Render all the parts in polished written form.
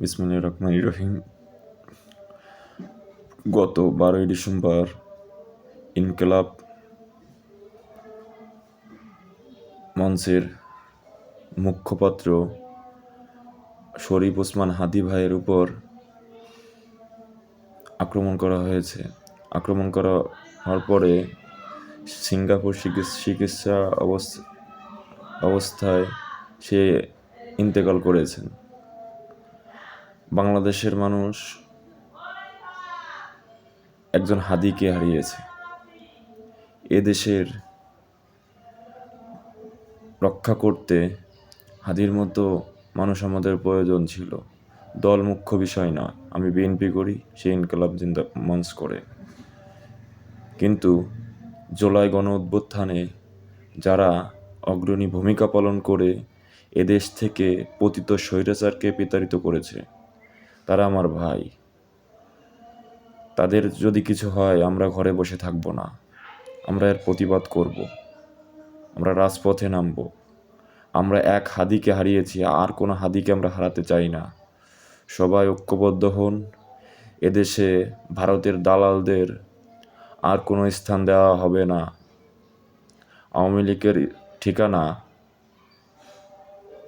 বিসমিল্লাহির রহমানির রহিম। গত 12ই ডিসেম্বর ইনকিলাব মঞ্চের মুখপাত্র শরীফ ওসমান হাদী ভাইয়ের উপর আক্রমণ করা হয়েছে। আক্রমণ করা হওয়ার পরে সিঙ্গাপুর চিকিৎসা অবস্থায় সে ইন্তেকাল করেছেন। বাংলাদেশের মানুষ একজন হাদীকে হারিয়েছে। এদেশের রক্ষা করতে হাদীর মতো মানুষ আমাদের প্রয়োজন ছিল। দল মুখ্য বিষয় না। আমি বিএনপি করি, সে ইনকিলাব মঞ্চ করে। কিন্তু জুলাই গণ অভ্যুত্থানে যারা অগ্রণী ভূমিকা পালন করে এদেশ থেকে পতিত স্বৈরাচারকে বিতাড়িত করেছে, তারা আমার ভাই। তাদের যদি কিছু হয়, আমরা ঘরে বসে থাকব না, আমরা এর প্রতিবাদ করব, আমরা রাজপথে নামব। আমরা এক হাদীকে হারিয়েছি, আর কোনো হাদীকে আমরা হারাতে চাই না। সবাই ঐক্যবদ্ধ হন। এদেশে ভারতের দালালদের আর কোনো স্থান দেওয়া হবে না। আওয়ামী লীগের ঠিকানা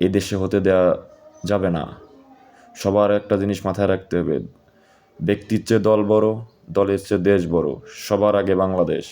এদেশে হতে দেওয়া যাবে না। সবার একটা জিনিস মাথায় রাখতে হবে, ব্যক্তির চেয়ে দল বড়, দলের চেয়ে দেশ বড়। সবার আগে বাংলাদেশ।